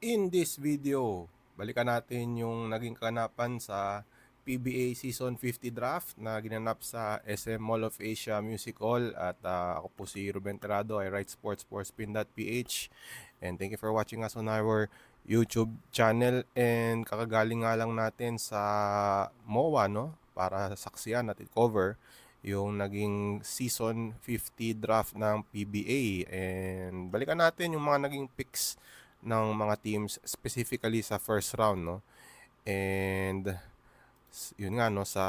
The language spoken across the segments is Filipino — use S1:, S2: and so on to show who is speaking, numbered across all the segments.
S1: In this video, balikan natin yung naging kaganapan sa PBA Season 50 Draft na ginanap sa SM Mall of Asia Music Hall. At ako po si Ruben Terrado, I write sports for spin.ph. And thank you for watching us on our YouTube channel. And kakagaling nga lang natin sa MOA, no? Para saksiyan at cover yung naging Season 50 Draft ng PBA. And balikan natin yung mga naging picks ng mga teams specifically sa first round, no? And yun nga, no, sa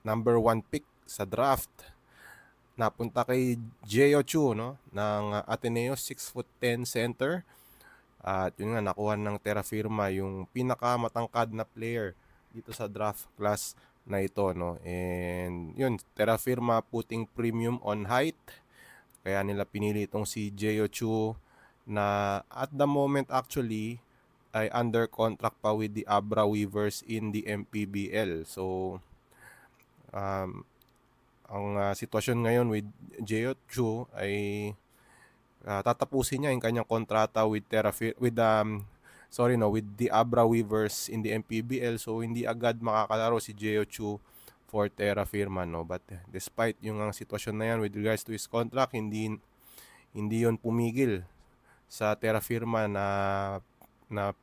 S1: number 1 pick sa draft napunta kay Jeo Chu, no, ng Ateneo, 6'10" center. At yun nga, nakuha ng Terra Firma yung pinakamatangkad na player dito sa draft class na ito, no. And yun, Terra Firma putting premium on height, kaya nila pinili itong si Jeo Chu na at the moment actually ay under contract pa with the Abra Weavers in the MPBL. So ang sitwasyon ngayon with Jeo Chu ay tatapusin niya yung kanyang kontrata with with the Abra Weavers in the MPBL. So hindi agad makakalaro si Jeo Chu for Terra Firma, no. But despite yung sitwasyon na yan with regards to his contract, hindi yon pumigil sa Terra Firma na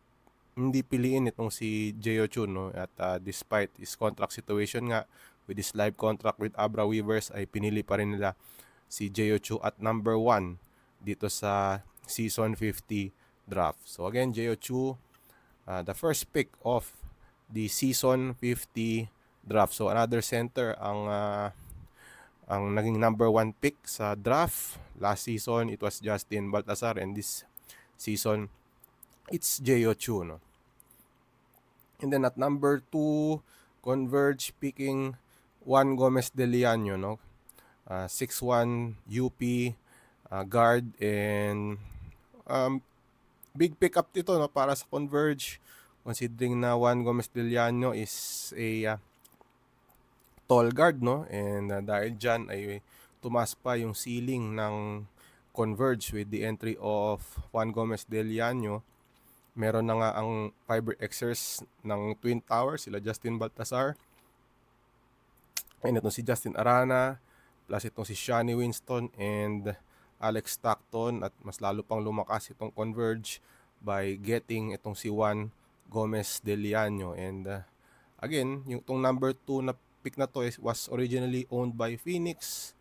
S1: hindi piliin itong si Jeo Chu, no. At despite his contract situation nga with his live contract with Abra Weavers, ay pinili pa rin nila si Jeo Chu at number 1 dito sa season 50 draft. So again, Jeo Chu, the first pick of the season 50 draft. So another center ang naging number 1 pick sa draft. Last season, it was Justin Baltazar, and this season, it's Jeo Chu, no? And then at number 2, Converge picking Juan Gomez de Liano, no? 6'1", UP, guard, and big pickup dito, no, para sa Converge, considering na Juan Gomez de Liano is a tall guard, no? And dahil dyan ay tumaas pa yung ceiling ng Converge with the entry of Juan Gomez de Liano. Meron na nga ang Fiber Xers ng Twin Towers, sila Justin Baltazar, and itong si Justin Arana, plus itong si Shani Winston and Alex Stockton. At mas lalo pang lumakas itong Converge by getting itong si Juan Gomez de Liano. And again, yung itong number 2 na pick na to was originally owned by Phoenix,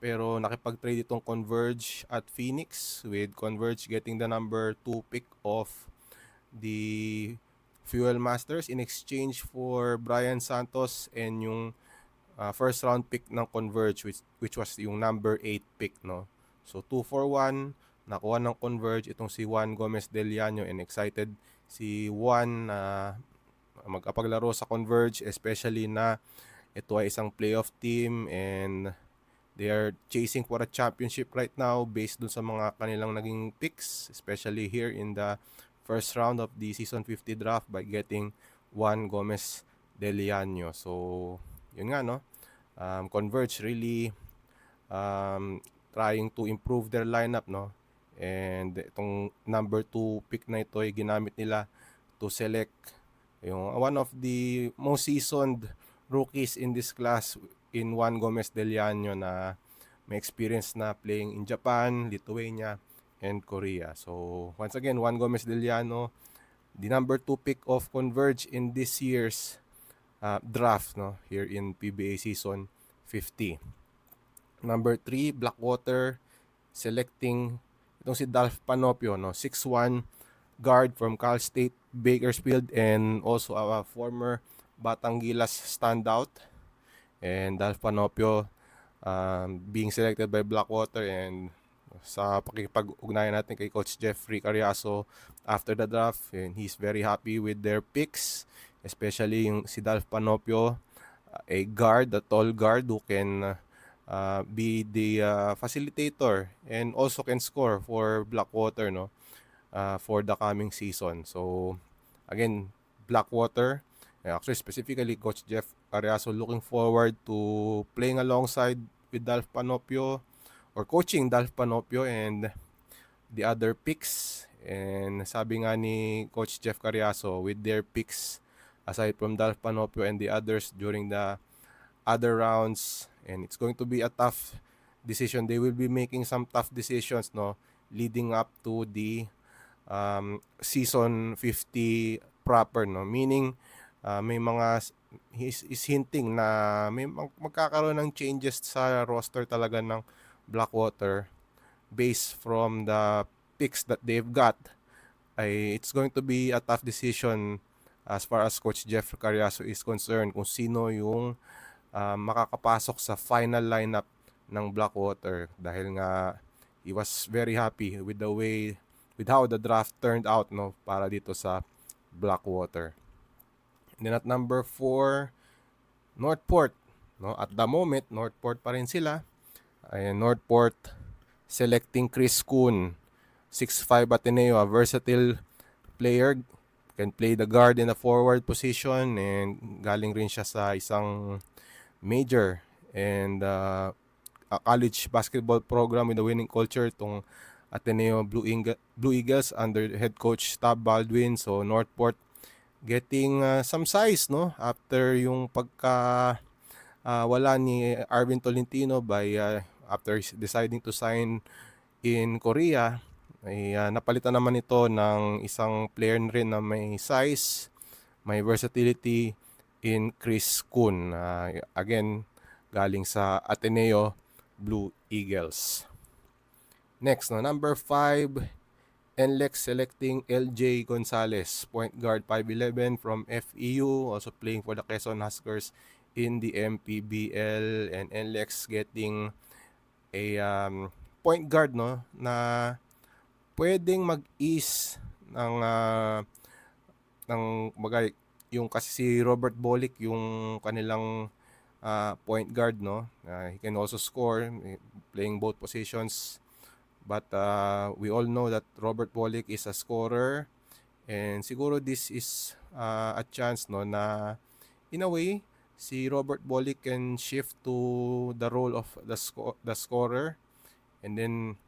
S1: pero nakipag-trade itong Converge at Phoenix, with Converge getting the number 2 pick of the Fuel Masters in exchange for Brian Santos and yung first round pick ng Converge, which was yung number 8 pick, no. So 2 for 1 nakuha ng Converge itong si Juan Gomez de Liano, and excited si Juan na magkapaglaro sa Converge, especially na ito ay isang playoff team and they are chasing for a championship right now based dun sa mga kanilang naging picks, especially here in the first round of the season 50 draft by getting Juan Gomez de Liano. So yun nga, no, Converge really trying to improve their lineup, no. And itong number 2 pick na ito ay ginamit nila to select yung one of the most seasoned rookies in this class in Juan Gomez de Liano, na may experience na playing in Japan, Lithuania, and Korea. So once again, Juan Gomez de Liano, the number 2 pick of Converge in this year's draft, no, here in PBA season 50. Number 3, Blackwater selecting itong si Dalf Panopio, no, 6'1", guard from Cal State Bakersfield, and also a former Batangilas standout. And Dalf Panopio being selected by Blackwater, and sa pakikipag-ugnayan natin kay Coach Jeffrey Carriazo after the draft, and he's very happy with their picks, especially yung si Dalf Panopio, a guard, a tall guard who can be the facilitator and also can score for Blackwater, no, for the coming season. So again, Blackwater, actually specifically Coach Jeff Carriazo, looking forward to playing alongside with Dalf Panopio or coaching Dalf Panopio and the other picks And sabi nga ni Coach Jeff Carriazo, with their picks, aside from Dalf Panopio and the others during the other rounds, and it's going to be a tough decision. They will be making some tough decisions, no, leading up to the season 50 proper, no, meaning may mga is hinting na may magkakaroon ng changes sa roster talaga ng Blackwater based from the picks that they've got. It's going to be a tough decision as far as Coach Jeff Carriazo is concerned kung sino yung makakapasok sa final lineup ng Blackwater, dahil nga he was very happy with how the draft turned out, no, para dito sa Blackwater. And then at number 4, Northport, no, at the moment Northport pa rin sila. Northport selecting Chris Kuhn, 6'5" Ateneo, a versatile player, can play the guard in the forward position, and galing rin siya sa isang major and a college basketball program with a winning culture, itong Ateneo Blue Eagles under head coach Tab Baldwin. So Northport getting some size, no, after yung wala ni Arvin Tolentino after deciding to sign in Korea. Napalitan naman ito ng isang player rin na may size, may versatility in Chris Kuhn, again galing sa Ateneo Blue Eagles. Next, no, number 5, NLEX selecting LJ Gonzalez, point guard, 5'11", from FEU, also playing for the Quezon Huskers in the MPBL. And NLEX getting a point guard, no, na pwedeng mag-ease ng bagay, yung kasi si Robert Bolick yung kanilang point guard, no. He can also score, playing both positions. But we all know that Robert Bolick is a scorer, and siguro this is a chance, no, na in a way si Robert Bolick can shift to the role of the scorer, and then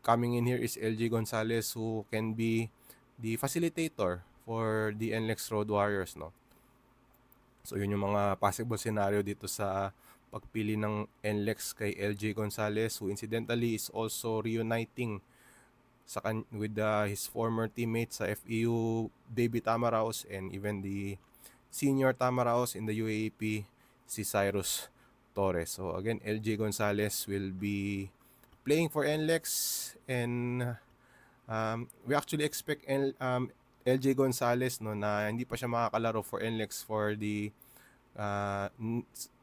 S1: coming in here is LJ Gonzalez, who can be the facilitator for the NLEX Road Warriors, no. So yun yung mga possible scenario dito sa pagpili ng NLEX kay LJ Gonzalez, who incidentally is also reuniting with his former teammates sa FEU, Baby Tamaraos, and even the senior Tamaraos in the UAAP, si Cyrus Torres. So again, LJ Gonzalez will be playing for NLEX, and we actually expect LJ Gonzalez, no, na hindi pa siya makakalaro for NLEX for the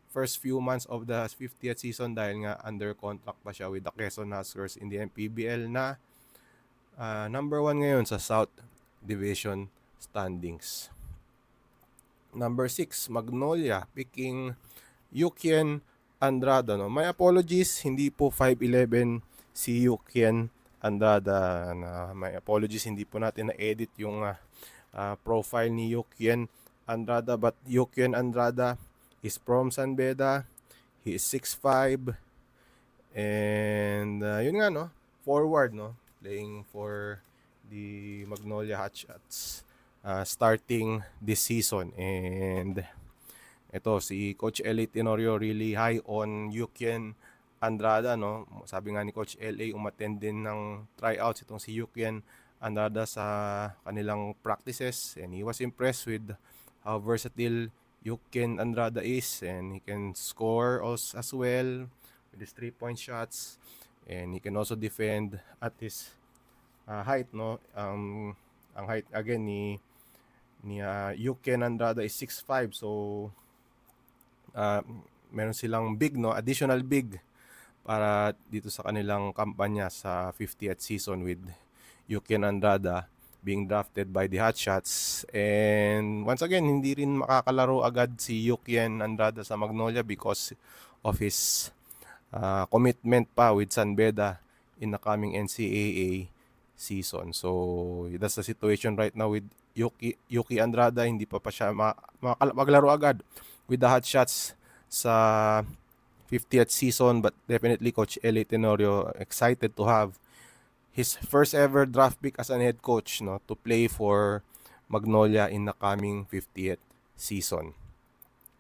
S1: first few months of the 50th season, dahil nga under contract pa siya with the Quezon Huskers in the MPBL, na number 1 ngayon sa South Division standings. Number 6, Magnolia picking Yukien Andrada, no. My apologies, hindi po 5'11" si Yukien Andrada. My apologies, hindi po natin na-edit yung profile ni Yukien Andrada, but Yukien Andrada is from San Beda. He is 6'5", and yun nga, no, forward, no, playing for the Magnolia Hotshots starting this season. And ito si Coach LA Tenorio really high on Yukien Andrada, no. Sabi nga ni Coach LA, umattend din ng tryouts itong si Yukien Andrada sa kanilang practices, and he was impressed with how versatile Yukien Andrada is, and he can score also as well with his 3-point shots, and he can also defend at his height, no. Ang height again ni Yukien Andrada is 6'5", so meron silang big, no, additional big para dito sa kanilang kampanya sa 50th season, with Yukien Andrada being drafted by the Hotshots. And once again, hindi rin makakalaro agad si Yukien Andrada sa Magnolia because of his commitment pa with San Beda in the coming NCAA season. So that's the situation right now with Yuki Andrada. Hindi pa siya maglaro agad with the Hotshots sa 50th season, but definitely Coach LA Tenorio excited to have his first ever draft pick as an head coach, no, to play for Magnolia in the coming 50th season.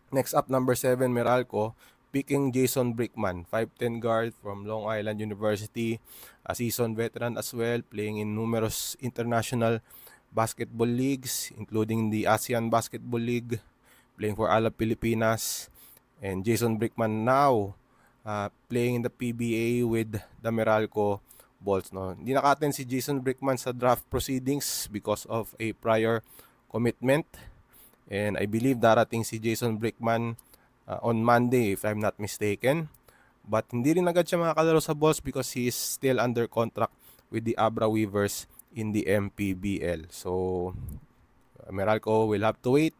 S1: Next up, number 7, Meralco, picking Jason Brickman, 5'10 guard from Long Island University, a seasoned veteran as well, playing in numerous international basketball leagues, including the ASEAN Basketball League, playing for Alab Pilipinas. And Jason Brickman now playing in the PBA with the Meralco Bolts. No? Hindi naka-attend si Jason Brickman sa draft proceedings because of a prior commitment. And I believe darating si Jason Brickman on Monday if I'm not mistaken. But hindi rin agad siya makakalaro sa Bolts because he is still under contract with the Abra Weavers in the MPBL. So Meralco will have to wait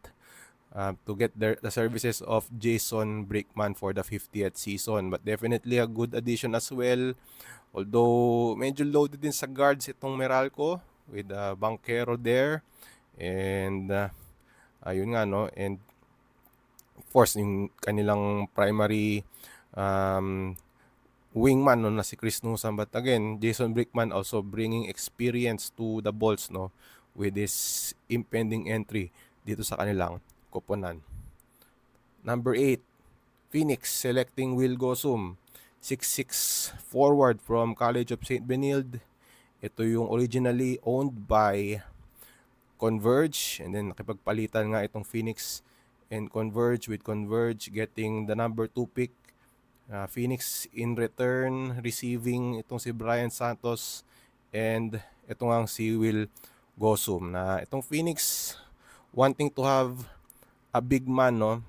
S1: to get the services of Jason Brickman for the 50th season. But definitely a good addition as well. Although medyo loaded din sa guards itong Meralco with Banquero there. And ayun nga, no? And of course, yung kanilang primary wingman, no, na si Chris Newsome. But again, Jason Brickman also bringing experience to the Bolts, no, with this impending entry dito sa kanilang koponan. Number 8, Phoenix selecting Will Gosum, 6'6 forward from College of St. Benilde. Ito yung originally owned by Converge, and then nakipagpalitan nga itong Phoenix and Converge, with Converge getting the number 2 pick. Phoenix in return receiving itong si Brian Santos and ito nga si Will Gosum. Na itong Phoenix wanting to have a big man, no?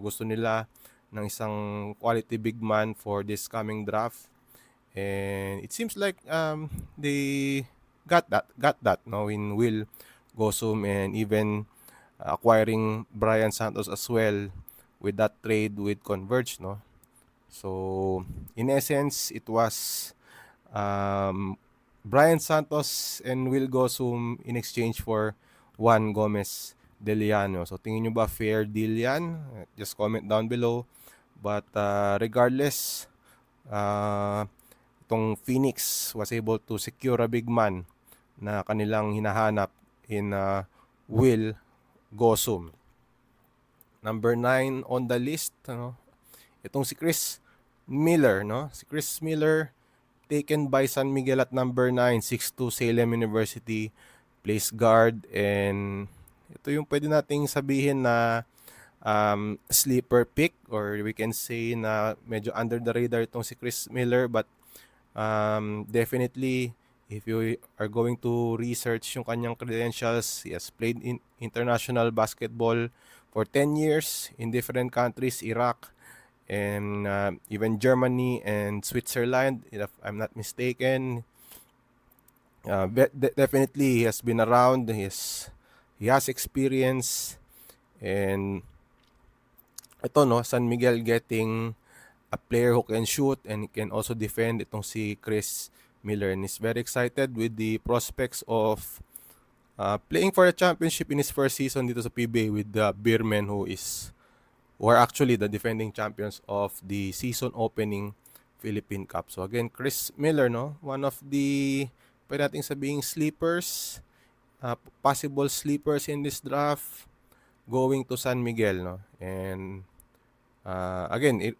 S1: Gusto nila ng isang quality big man for this coming draft, and it seems like they got that, no, in Will Gosum, and even acquiring Brian Santos as well with that trade with Converge, no. So in essence, it was Brian Santos and Will Gosum in exchange for Juan Gomez Deliano. So tingin nyo ba fair deal yan? Just comment down below. But regardless, itong Phoenix was able to secure a big man na kanilang hinahanap in Will Gosum. Number 9 on the list, no? Itong si Chris Miller, no? Si Chris Miller taken by San Miguel at number 9, 6'2 Salem University, plays guard, and ito yung pwede nating sabihin na sleeper pick, or we can say na medyo under the radar itong si Chris Miller, but definitely if you are going to research yung kanyang credentials, he has played in international basketball for 10 years in different countries, Iraq, and even Germany and Switzerland, if I'm not mistaken. Definitely he has been around, he has experience, and ito, no, San Miguel getting a player who can shoot and can also defend, itong si Chris Miller, and is very excited with the prospects of playing for a championship in his first season dito sa PBA with the Beermen, who are actually the defending champions of the season opening Philippine Cup. So again, Chris Miller, no, one of the pwede nating sabihing sleepers, possible sleepers in this draft, going to San Miguel, no. And again,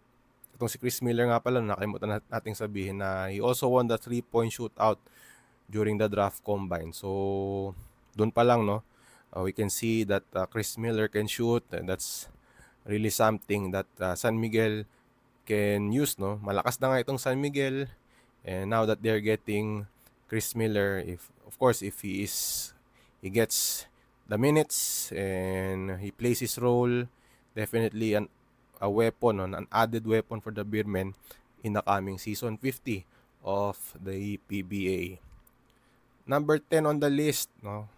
S1: itong si Chris Miller nga pala, nakalimutan nating sabihin na he also won the 3-point shootout during the draft combine. So doon pa lang, no, we can see that Chris Miller can shoot, and that's really something that San Miguel can use, no. Malakas na nga itong San Miguel, and now that they're getting Chris Miller, if he gets the minutes and he plays his role, definitely a weapon, an added weapon for the Beermen in the coming season 50 of the PBA. Number 10 on the list, no,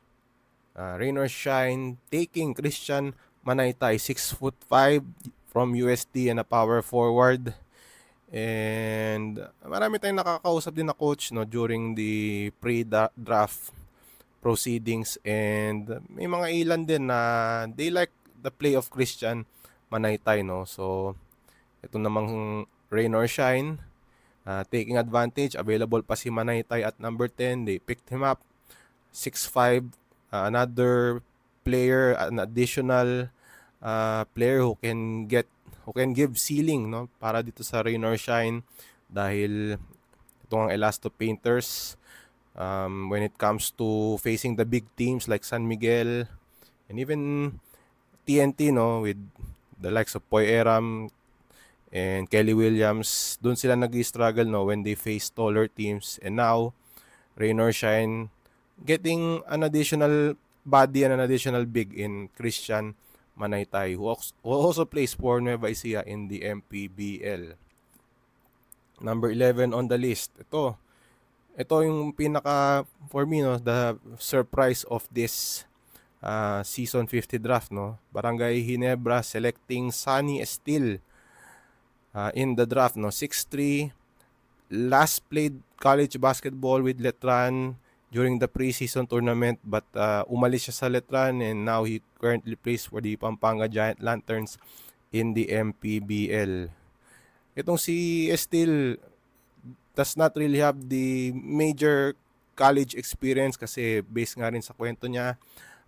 S1: rain or shine, taking Christian Manaytay, 6'5" from UST and a power forward. And marami tayong nakakausap din na coach, no, during the pre-draft proceedings, and may mga ilan din na they like the play of Christian Manaytay, no. So ito namang rain or shine, taking advantage. Available pa si Manaytay at number 10. They picked him up. 6'5", another player, an additional player who can give ceiling, no, para dito sa Rain or Shine, dahil ito ang Elasto Painters when it comes to facing the big teams like San Miguel and even TNT, no, with the likes of Poy Eram and Kelly Williams. Doon sila nag-struggle, no, when they face taller teams. And now Rain or Shine getting an additional body and an additional big in Christian Manaytay, who also plays for Nueva Ecija in the MPBL. Number 11 on the list. Ito yung pinaka, for me, no, the surprise of this season 50 draft, no. Barangay Ginebra selecting Sunny Esteel in the draft, no. 6'3", last played college basketball with Letran during the preseason tournament, but umalis siya sa Letran and now he currently plays for the Pampanga Giant Lanterns in the MPBL. Itong si Esteel does not really have the major college experience kasi based nga rin sa kwento niya,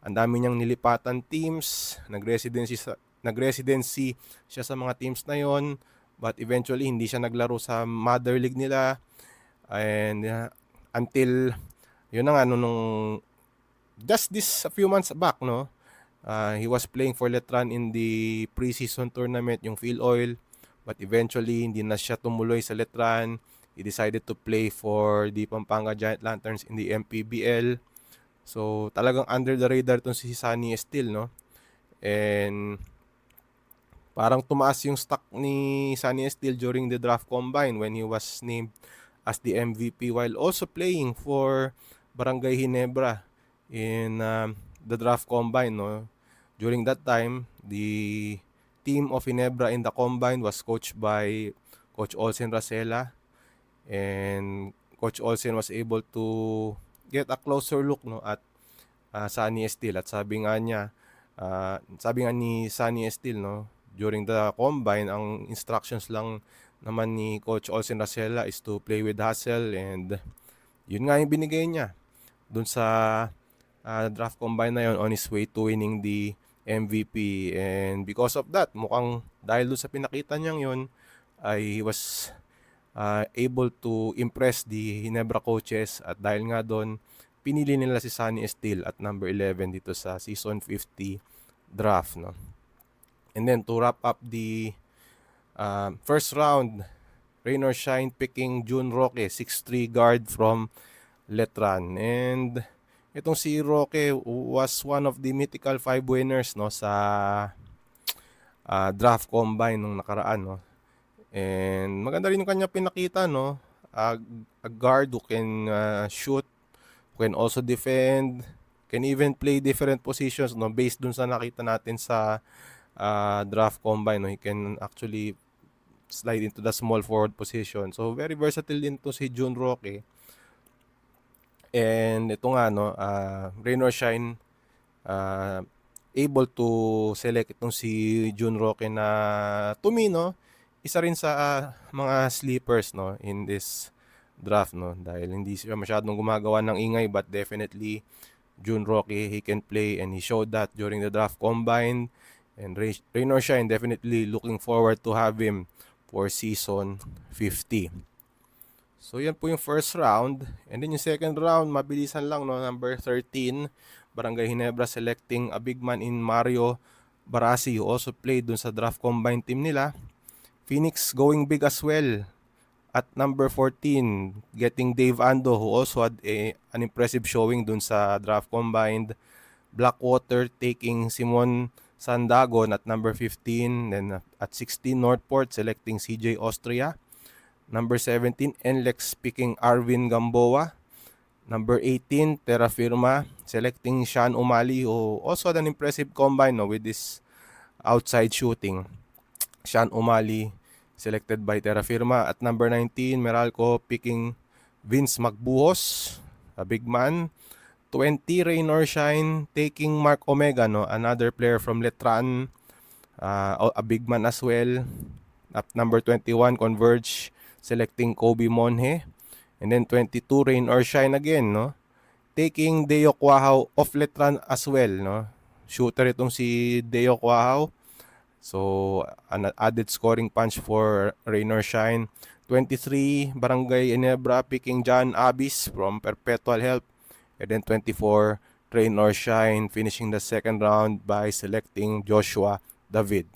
S1: ang dami niyang nilipatan teams, nag-residency siya sa mga teams na yon, but eventually hindi siya naglaro sa mother league nila, and until yun na nga, nung just this a few months back, no, he was playing for Letran in the preseason tournament, yung Phil Oil, but eventually hindi na siya tumuloy sa Letran. He decided to play for the Pampanga Giant Lanterns in the MPBL. So talagang under the radar tong si Sunny Esteel, no, and parang tumaas yung stock ni Sunny Esteel during the draft combine when he was named as the MVP while also playing for Barangay Ginebra in the draft combine, no. During that time, the team of Ginebra in the combine was coached by Coach Olsen Racela, and Coach Olsen was able to get a closer look, no, at Sunny Esteel. At sabi nga ni Sunny Esteel, no, during the combine, ang instructions lang naman ni Coach Olsen Racela is to play with hustle, and yun nga yung binigay niya dun sa draft combine na yun on his way to winning the MVP. And because of that, mukhang dahil dun sa pinakita niyang yun, ay he was able to impress the Ginebra coaches, at dahil nga doon, pinili nila si Sunny Esteel at number 11 dito sa season 50 draft, no. And then to wrap up the first round, Rain or Shine picking June Roque, 6'3" guard from Letran. And itong si Roque was one of the mythical 5 winners, no, sa draft combine nung nakaraan, no. And maganda rin yung kanya pinakita, no. A guard who can shoot, who can also defend, can even play different positions, no, based dun sa nakita natin sa draft combine, no. He can actually slide into the small forward position. So very versatile din to si June Roque. And ito nga, no, Rain or Shine able to select itong si June Roque na to me, no, isa rin sa mga sleepers, no, in this draft, no, dahil hindi siya masyadong gumagawa ng ingay, but definitely June Roque, he can play, and he showed that during the draft combine. And Rain or Shine definitely looking forward to have him for season 50. So yan po yung first round. And then yung second round, mabilisan lang, no, number 13, Barangay Ginebra selecting a big man in Mario Barasi, who also played dun sa draft combine team nila. Phoenix going big as well at number 14, getting Dave Ando, who also had an impressive showing dun sa draft combined. Blackwater taking Simon Sandagon at number 15. Then at 16, Northport selecting CJ Austria. Number 17, NLEX picking Arvin Gamboa. Number 18, Terra Firma selecting Sean Umali, who also had an impressive combine, no, with this outside shooting. Sean Umali selected by Terra Firma. At number 19, Meralco picking Vince Magbuhos, a big man. 20, Rain or Shine taking Mark Omega, no, another player from Letran, a big man as well. At number 21, Converge selecting Kobe Monhe. And then 22, Rain or Shine again, no? Taking Deo Quahao off let run as well, no? Shooter itong si Deo Quahao. So, an added scoring punch for Rain or Shine. 23, Barangay Enebra picking John Abis from Perpetual Help. And then 24, Rain or Shine finishing the second round by selecting Joshua David.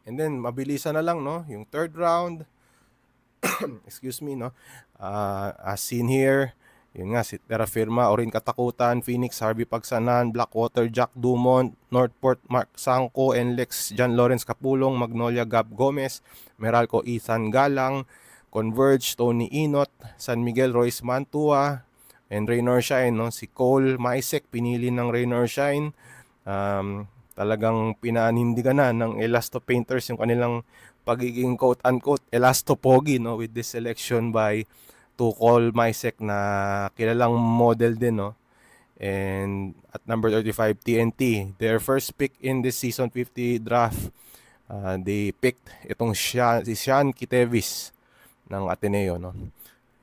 S1: And then, mabilisan na lang, no? Yung third round, excuse me, no? As seen here, yun nga, si Terra Firma, Orin Katakutan, Phoenix, Harvey Pagsanan, Blackwater, Jack Dumont, Northport, Mark Sangko, Enlex, John Lawrence Kapulong, Magnolia, Gab Gomez, Meralco, Ethan Galang, Converge, Tony Inot, San Miguel, Royce Mantua, and Rain or Shine, no? Si Cole Maisek, pinili ng Rain or Shine. Talagang pinanindigan na ng Elasto Painters yung kanilang pagiging quote-unquote Elasto Pogi, no? With this selection by Cole Maisek na kilalang model din, no? And at number 35, TNT. Their first pick in this season 50 draft, they picked itong si Sean Kitevis ng Ateneo, no?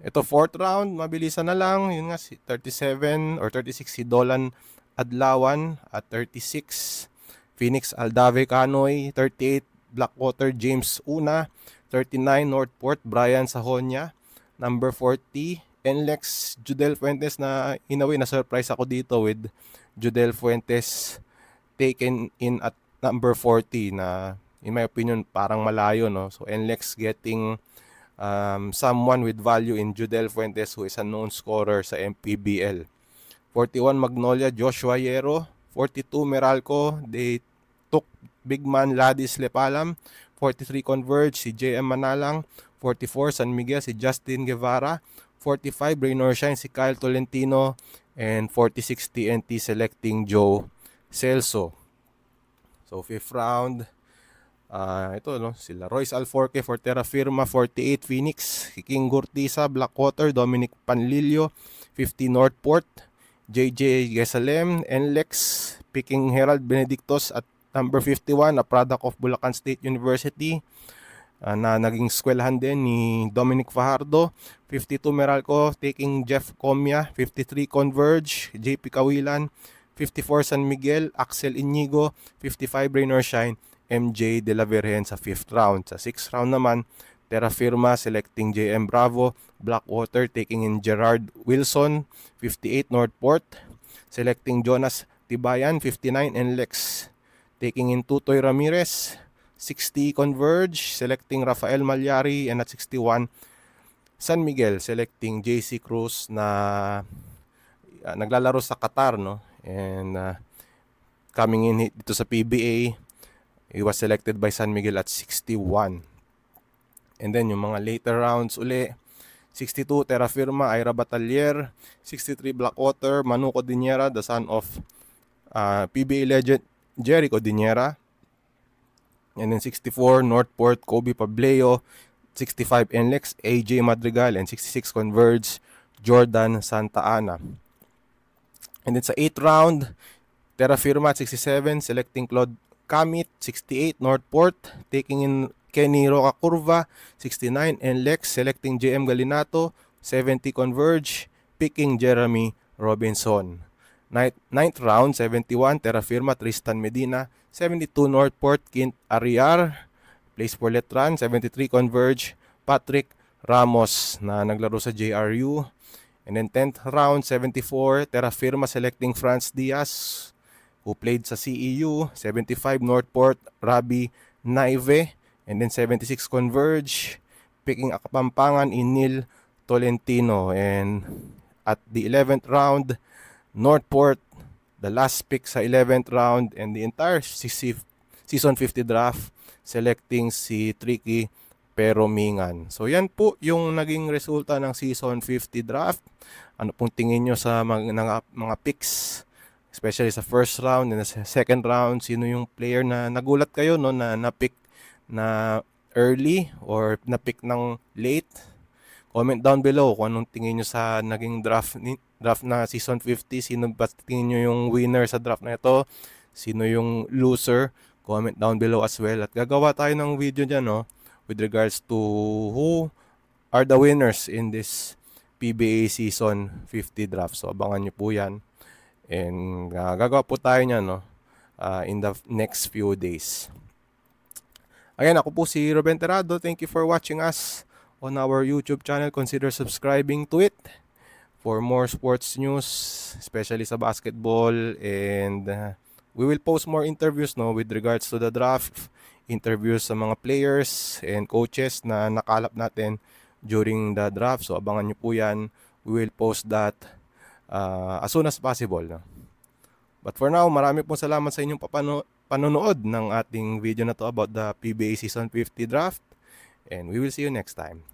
S1: Ito fourth round, mabilisan na lang. Yun nga, si 37 or 36 si Dolan Adlawan at 36. Phoenix Aldave Canoy, 38 Blackwater James Una, 39 Northport Brian Sahonia, number 40 Enlex Judel Fuentes na in a way na surprise ako dito with Judel Fuentes taken in at number 40 na in my opinion parang malayo, no? So Enlex getting someone with value in Judel Fuentes who is a known scorer sa MPBL. 41 Magnolia Joshua Yero, 42 Meralco, they took big man Ladis Lepalam, 43 Converge si JM Manalang, 44 San Miguel si Justin Guevara, 45 Rain or Shine si Kyle Tolentino, and 46 TNT selecting Joe Celso. So fifth round, ito, no, sila Royce Alforque for Terra Firma, 48 Phoenix, King Gurtiza, Blackwater, Dominic Panlilio, 50 Northport, JJ Gesalem, Enlex picking Herald Benedictos at number 51, a product of Bulacan State University, na naging eskwelahan din ni Dominic Fajardo. 52 Meralco taking Jeff Comia, 53 Converge, JP Kawilan, 54 San Miguel, Axel Inigo, 55 Rain or Shine, MJ De La Virgen sa 5th round. Sa 6th round naman, Terra Firma selecting JM Bravo, Blackwater taking in Gerard Wilson, 58 Northport, selecting Jonas Tibayan, 59 Enlex, taking in Tutoy Ramirez, 60 Converge, selecting Rafael Malyari, and at 61 San Miguel selecting JC Cruz na naglalaro sa Qatar, no? And coming in dito sa PBA, he was selected by San Miguel at 61. And then yung mga later rounds uli, 62 Terra Firma, Ira Batalier, 63 Blackwater, Manuco Diniera, the son of PBA legend Jericho Diniera. And then 64 Northport, Kobe Pableo, 65 Enlex, AJ Madrigal, and 66 Converge, Jordan Santa Ana. And then sa 8th round, Terra Firma at 67 selecting Claude Kamit, 68 Northport taking in Kenny Roca Curva, 69 Enlex selecting JM Galinato, 70 Converge picking Jeremy Robinson. 9th round, 71 Terra Firma, Tristan Medina, 72 Northport, Kint Ariar, place for Letran, 73 Converge, Patrick Ramos na naglaro sa JRU. And then 10th round, 74 Terra Firma selecting Franz Diaz who played sa CEU, 75 Northport, Rabi Naive, and then 76 Converge picking Akapampangan, Inil Tolentino. And at the 11th round, Northport, the last pick sa 11th round and the entire season 50 draft, selecting si Tricky Peromingan. So yan po yung naging resulta ng season 50 draft. Ano pong tingin nyo sa mga picks, especially sa first round and sa second round? Sino yung player na nagulat kayo, no, na na-pick na early or na-pick ng late? Comment down below kung anong tingin nyo sa naging draft na season 50. Sino ba tingin nyo yung winner sa draft na ito? Sino yung loser? Comment down below as well. At gagawa tayo ng video dyan, no, with regards to who are the winners in this PBA Season 50 draft. So abangan nyo po yan. And gagawa po tayo niyan, no, in the next few days. Again, ako po si Ruben Terrado. Thank you for watching us on our YouTube channel. Consider subscribing to it for more sports news, especially sa basketball. And we will post more interviews, no, with regards to the draft, interviews sa mga players and coaches na nakalap natin during the draft. So abangan nyo po yan. We will post that as soon as possible, no? But for now, marami pong salamat sa inyong panonood ng ating video na to about the PBA Season 50 draft. And we will see you next time.